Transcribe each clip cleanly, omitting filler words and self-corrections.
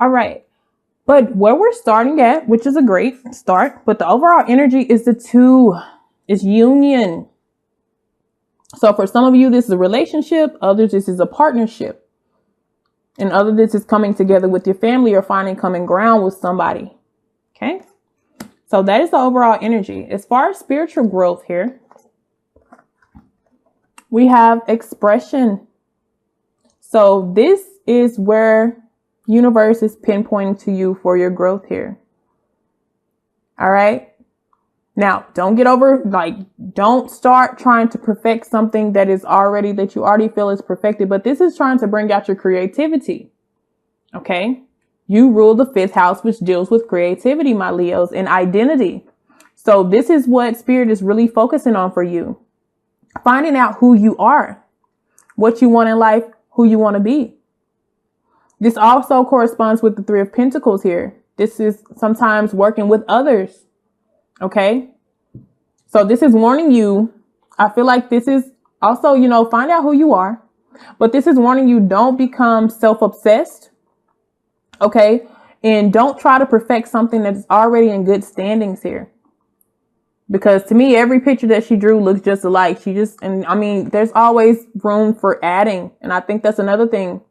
All right. But where we're starting at, which is a great start, but the overall energy is the 2. It's union. So for some of you, this is a relationship. Others, this is a partnership. And others, this is coming together with your family or finding common ground with somebody. Okay. So that is the overall energy. As far as spiritual growth here, we have expression. So this is where universe is pinpointing to you for your growth here. All right. Now, don't start trying to perfect something that you already feel is perfected, but this is trying to bring out your creativity. Okay. You rule the 5th house, which deals with creativity, my Leos, and identity. So this is what Spirit is really focusing on for you. Finding out who you are, what you want in life, who you want to be. This also corresponds with the 3 of Pentacles here. This is sometimes working with others. Okay. So this is warning you. I feel like this is also, find out who you are, but this is warning you, don't become self-obsessed. Okay. And don't try to perfect something that's already in good standings here. Because to me, every picture that she drew looks just alike. There's always room for adding. And I think that's another thing.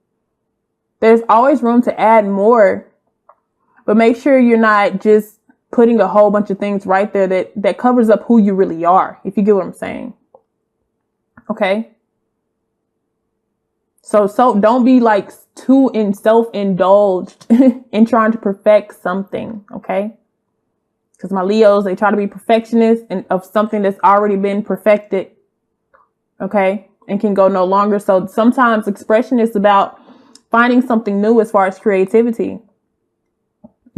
There's always room to add more, but make sure you're not just putting a whole bunch of things right there that covers up who you really are, if you get what I'm saying. Okay. So don't be like too self-indulged in trying to perfect something. Okay. Because my Leos, they try to be perfectionists of something that's already been perfected. Okay. And can go no longer. So sometimes expression is about finding something new as far as creativity,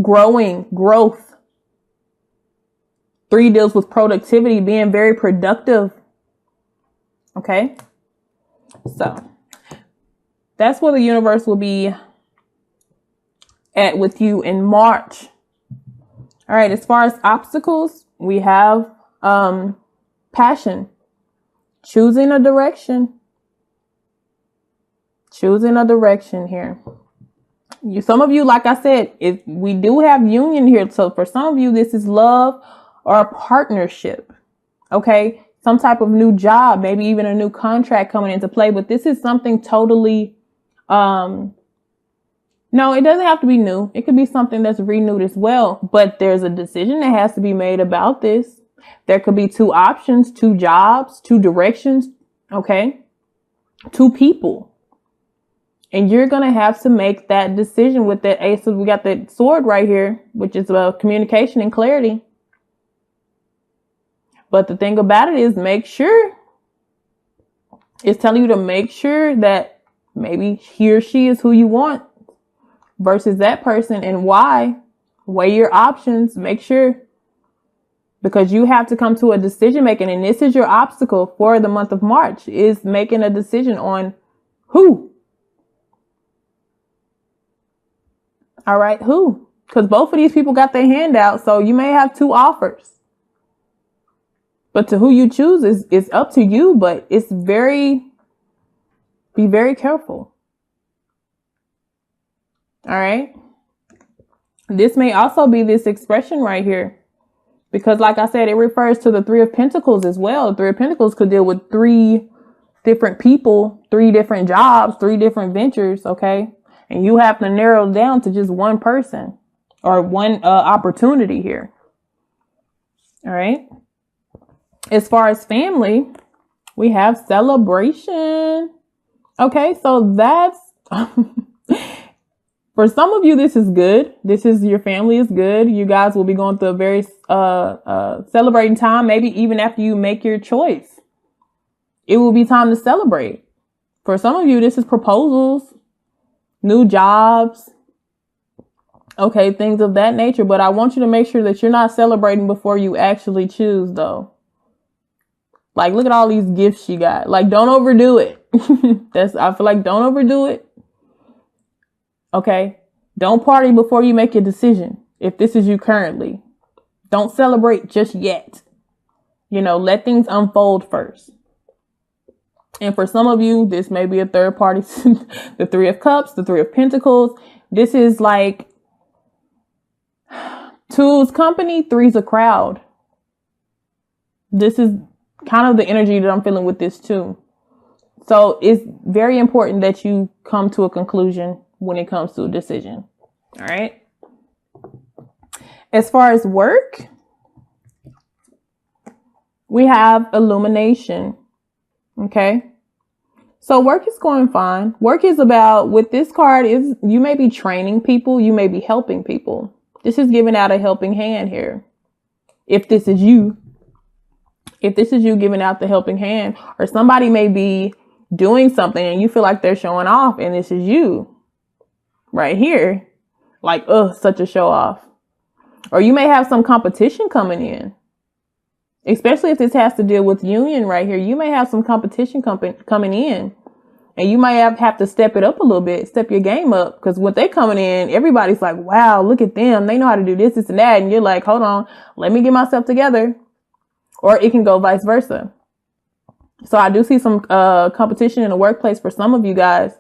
growth. 3 deals with productivity, being very productive. Okay. So that's where the universe will be at with you in March. All right. As far as obstacles, we have, passion, choosing a direction here. Some of you, like I said, we do have union here. So for some of you, this is love or a partnership. Okay. Some type of new job, maybe even a new contract coming into play, but this is something totally, no, it doesn't have to be new. It could be something that's renewed as well, but there's a decision that has to be made about this. There could be 2 options, 2 jobs, 2 directions. Okay. 2 people. And you're going to have to make that decision with that ace. So we got that sword right here, which is about communication and clarity. But the thing about it is, make sure it's telling you to make sure that maybe he or she is who you want versus that person, and why. Weigh your options. Make sure, because you have to come to a decision making, and this is your obstacle for the month of March, is making a decision on who. All right, who? Because both of these people got their hand out, so you may have 2 offers. But to who you choose is up to you, but be very careful. All right. This may also be this expression right here, because like I said, it refers to the 3 of Pentacles as well. 3 of Pentacles could deal with 3 different people, 3 different jobs, 3 different ventures. Okay. And you have to narrow it down to just one person or one opportunity here. All right. As far as family, we have celebration. Okay, so that's for some of you, this is good. This is your family is good. You guys will be going through a very celebrating time. Maybe even after you make your choice, it will be time to celebrate. For some of you, this is proposals, new jobs. Okay, things of that nature. But I want you to make sure that you're not celebrating before you actually choose, though. Like, look at all these gifts she got. Like, don't overdo it. I feel like don't overdo it. Okay. Don't party before you make your decision. If this is you currently, don't celebrate just yet. Let things unfold first. And for some of you, this may be a third party, the 3 of Cups, the 3 of Pentacles. This is like 2's company, 3's a crowd. This is kind of the energy that I'm feeling with this too. So it's very important that you come to a conclusion when it comes to a decision. All right. As far as work, we have illumination. Okay. So work is going fine. Work is about, with this card, is you may be training people. You may be helping people. This is giving out a helping hand here. If this is you giving out the helping hand, or somebody may be doing something and you feel like they're showing off, and this is you right here. Like, such a show off. Or you may have some competition coming in. Especially if this has to deal with union right here. You may have some competition coming in. And you might have to step it up a little bit. Step your game up. Because when they coming in, everybody's like, wow, look at them. They know how to do this, this, and that. And you're like, hold on. Let me get myself together. Or it can go vice versa. So I do see some competition in the workplace for some of you guys.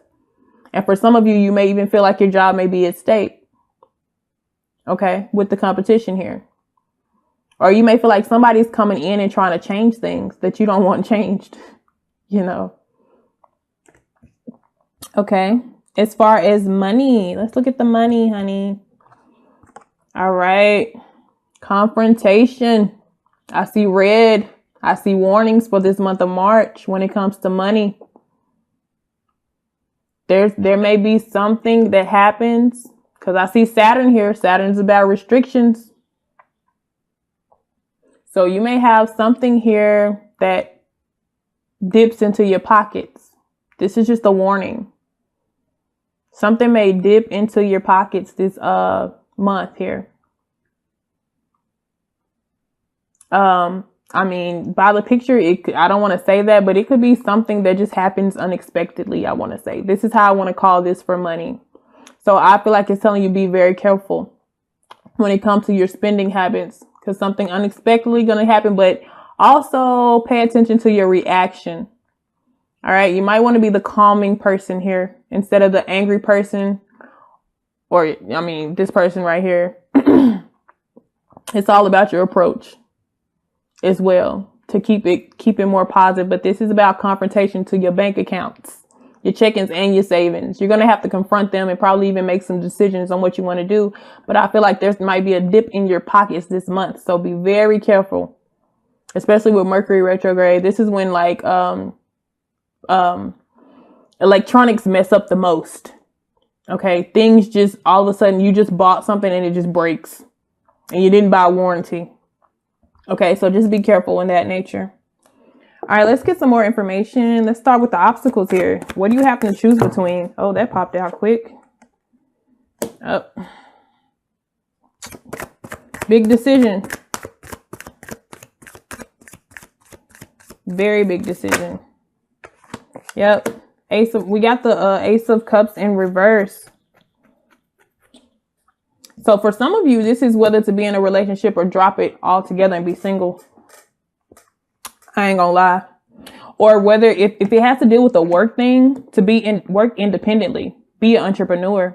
And for some of you, you may even feel like your job may be at stake. Okay, with the competition here. Or you may feel like somebody's coming in and trying to change things that you don't want changed, you know. Okay, as far as money, let's look at the money, honey. All right, confrontation. I see red. I see warnings for this month of March when it comes to money. There may be something that happens, because I see Saturn here. Saturn's about restrictions. So you may have something here that dips into your pockets. This is just a warning. Something may dip into your pockets this month here. I mean, by the picture, I don't want to say that, but it could be something that just happens unexpectedly, I want to say. This is how I want to call this for money. So I feel like it's telling you be very careful when it comes to your spending habits, because something unexpectedly going to happen, but also pay attention to your reaction. All right. You might want to be the calming person here instead of the angry person, or, I mean, this person right here. It's all about your approach as well to keep it more positive. But this is about confrontation to your bank accounts, your check-ins and your savings. You're going to have to confront them and probably even make some decisions on what you want to do. But I feel like there might be a dip in your pockets this month. So be very careful, especially with Mercury retrograde. This is when like, electronics mess up the most. Okay. Things just all of a sudden you just bought something and it just breaks and you didn't buy a warranty. Okay. So just be careful in that nature. All right, let's get some more information. Let's start with the obstacles here. What do you have to choose between? Oh, that popped out quick. Oh. Big decision. Very big decision. Yep. We got the Ace of Cups in reverse. So for some of you, this is whether to be in a relationship or drop it altogether and be single. I ain't gonna lie. Or whether if it has to deal with a work thing, to work independently, be an entrepreneur.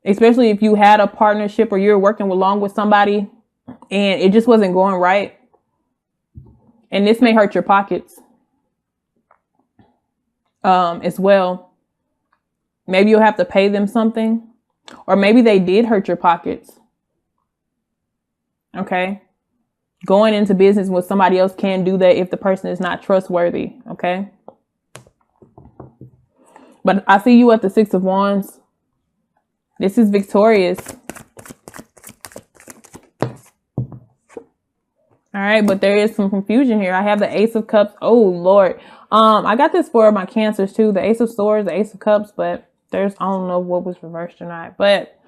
Especially if you had a partnership or you're working along with somebody and it just wasn't going right. And this may hurt your pockets as well. Maybe you'll have to pay them something, or maybe they did hurt your pockets. Okay. Going into business with somebody else can do that if the person is not trustworthy. Okay. But I see you at the 6 of Wands. This is victorious. All right. But there is some confusion here. I have the Ace of Cups. Oh, Lord. I got this for my Cancers too. The Ace of Swords, the Ace of Cups, but I don't know what was reversed or not, but,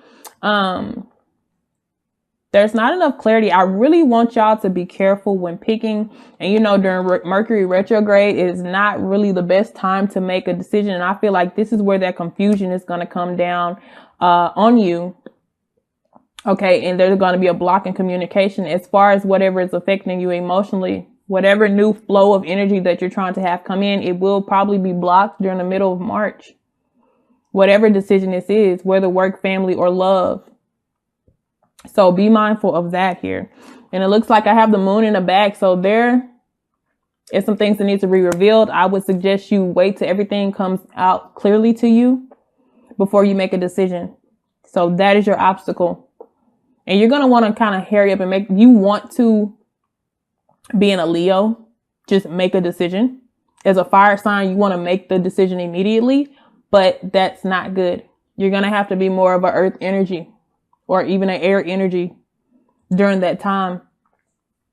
there's not enough clarity. I really want y'all to be careful when picking. And, during Mercury retrograde, it is not really the best time to make a decision. And I feel like this is where that confusion is going to come down on you. Okay. And there's going to be a block in communication as far as whatever is affecting you emotionally. Whatever new flow of energy that you're trying to have come in, it will probably be blocked during the middle of March. whatever decision this is, whether work, family, or love. So be mindful of that here. And it looks like I have the moon in the back. So there is some things that need to be revealed. I would suggest you wait till everything comes out clearly to you before you make a decision. So that is your obstacle. And you're going to want to kind of hurry up and you want to be in a Leo, just make a decision. As a fire sign, you want to make the decision immediately, but that's not good. You're going to have to be more of an earth energy or even an air energy during that time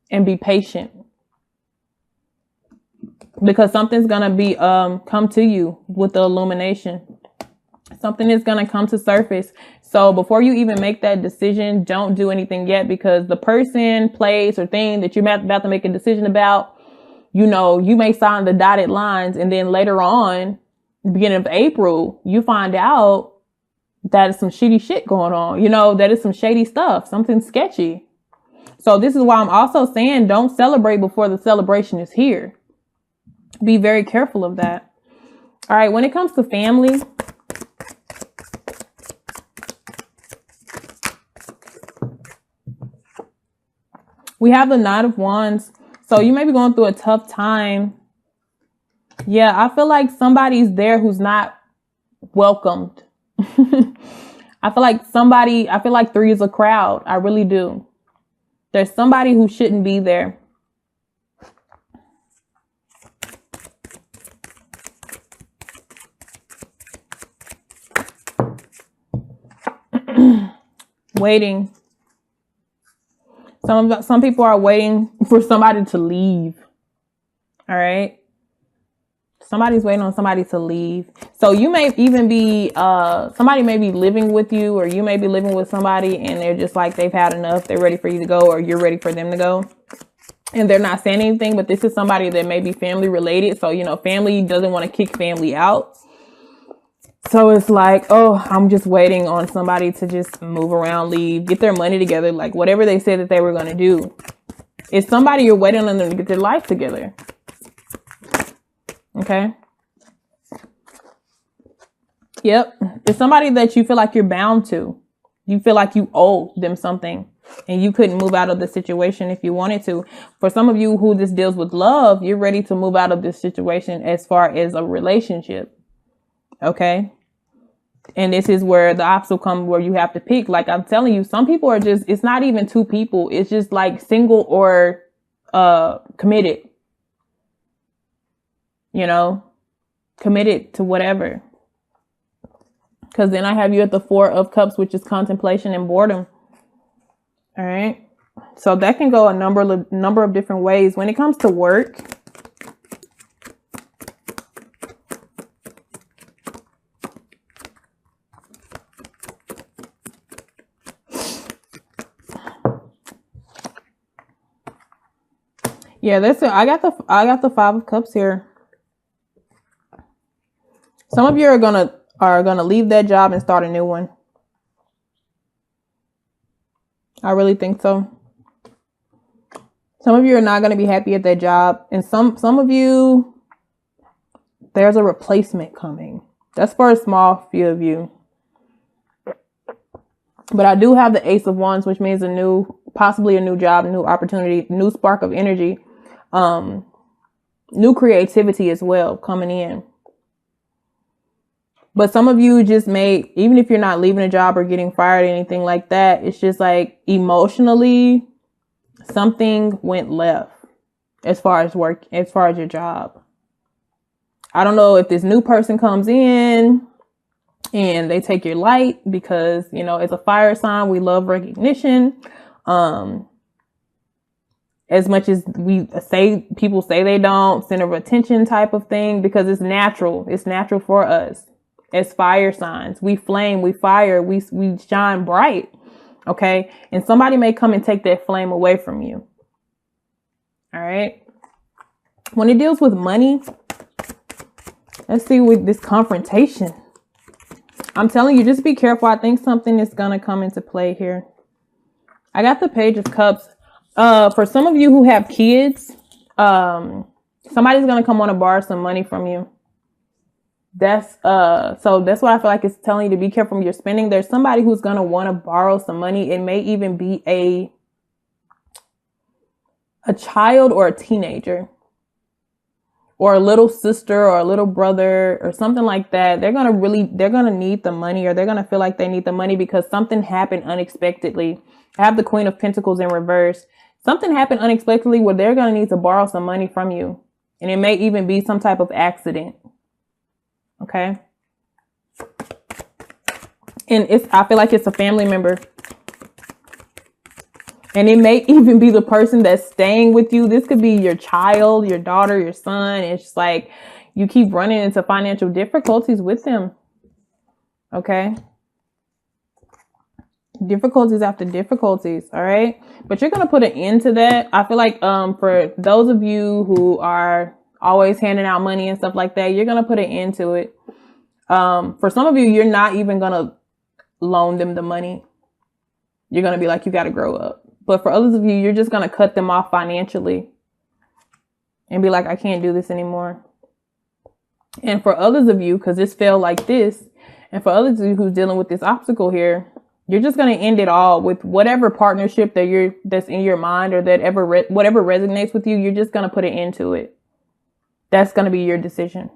and be patient, because something's going to be, come to you with the illumination. Something is going to come to surface. So before you even make that decision, don't do anything yet, because the person, place, or thing that you're about to make a decision about, you know, you may sign the dotted lines, and then later on, beginning of April, you find out that is some shitty shit going on. You know, that is some shady stuff, something sketchy. So this is why I'm also saying don't celebrate before the celebration is here. Be very careful of that. All right. When it comes to family, we have the Knight of Wands. So you may be going through a tough time. Yeah, I feel like somebody's there who's not welcomed. I feel like 3 is a crowd. I really do. There's somebody who shouldn't be there. Waiting. Some people are waiting for somebody to leave. All right. Somebody's waiting on somebody to leave. So you may even be, somebody may be living with you, or you may be living with somebody and they're just like, they've had enough. They're ready for you to go, or you're ready for them to go. And they're not saying anything, but this is somebody that may be family related. So, you know, family doesn't want to kick family out. So it's like, oh, I'm just waiting on somebody to just move around, leave, get their money together. Like whatever they said that they were going to do. It's somebody you're waiting on them to get their life together. Okay. Yep. It's somebody that you feel like you're bound to. You feel like you owe them something and you couldn't move out of the situation if you wanted to. For some of you who this deals with love, you're ready to move out of this situation as far as a relationship. Okay. And this is where the obstacle comes, where you have to pick. Like I'm telling you, some people are just, it's not even 2 people. It's just like single or committed. You know, committed to whatever. Because then I have you at the 4 of Cups, which is contemplation and boredom. All right. So that can go a number of different ways. When it comes to work, yeah, I got the 5 of Cups here. Some of you are gonna leave that job and start a new one. I really think so. Some of you are not going to be happy at that job, and some of you, there's a replacement coming. That's for a small few of you. But I do have the Ace of Wands, which means possibly a new job, new opportunity, new spark of energy, new creativity as well coming in. But some of you just even if you're not leaving a job or getting fired or anything like that, it's just like emotionally something went left as far as work, as far as your job. I don't know if this new person comes in and they take your light because, you know, it's a fire sign. We love recognition. As much as people say they don't, center of attention type of thing, because it's natural. It's natural for us. As fire signs, we flame, we fire, we shine bright. Okay. And somebody may come and take that flame away from you. All right. When it deals with money, let's see with this confrontation. I'm telling you, just be careful. I think something is going to come into play here. I got the Page of Cups. For some of you who have kids, somebody's going to come on to borrow some money from you. So that's why I feel like it's telling you to be careful when you're spending. There's somebody who's going to want to borrow some money. It may even be a child or a teenager or a little sister or a little brother or something like that. They're going to need the money, or they're going to feel like they need the money because something happened unexpectedly. I have the Queen of Pentacles in reverse. Something happened unexpectedly where they're going to need to borrow some money from you. And it may even be some type of accident. Okay. And I feel like it's a family member. And it may even be the person that's staying with you. This could be your child, your daughter, your son. It's just like you keep running into financial difficulties with them. Okay. Difficulties after difficulties. All right. But you're going to put an end to that. I feel like for those of you who are always handing out money and stuff like that, you're going to put an end to it. For some of you, you're not even going to loan them the money. You're going to be like, you got to grow up. But for others of you, you're just going to cut them off financially and be like, I can't do this anymore. And for others of you, because this felt like this, and for others of you who's dealing with this obstacle here, you're just going to end it all with whatever partnership that's in your mind, or that whatever resonates with you. You're just going to put an end to it. That's going to be your decision.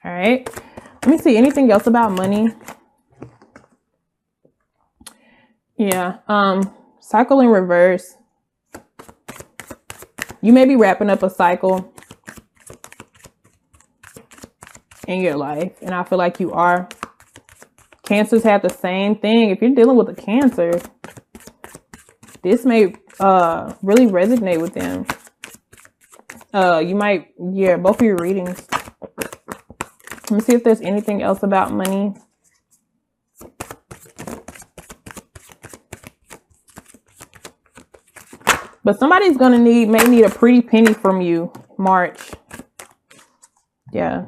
All right. Let me see anything else about money. Yeah. Cycle in reverse. You may be wrapping up a cycle in your life, and I feel like you are. Cancers have the same thing. If you're dealing with a Cancer, this may really resonate with them. You might, yeah, both of your readings. Let me see if there's anything else about money. But somebody's gonna may need a pretty penny from you, March. Yeah.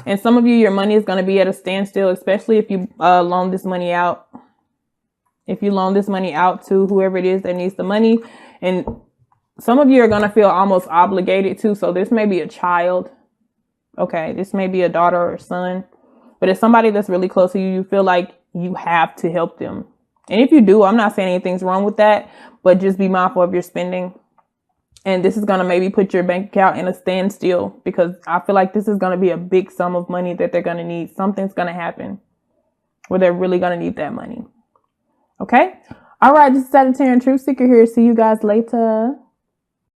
And some of you, your money is going to be at a standstill, especially if you loan this money out. If you loan this money out to whoever it is that needs the money. And some of you are going to feel almost obligated to. So this may be a child. Okay, this may be a daughter or a son. But it's somebody that's really close to you. You feel like you have to help them. And if you do, I'm not saying anything's wrong with that. But just be mindful of your spending. And this is going to maybe put your bank account in a standstill, because I feel like this is going to be a big sum of money that they're going to need. Something's going to happen where they're really going to need that money. Okay. All right. This is Sagittarian Truth Seeker here. See you guys later.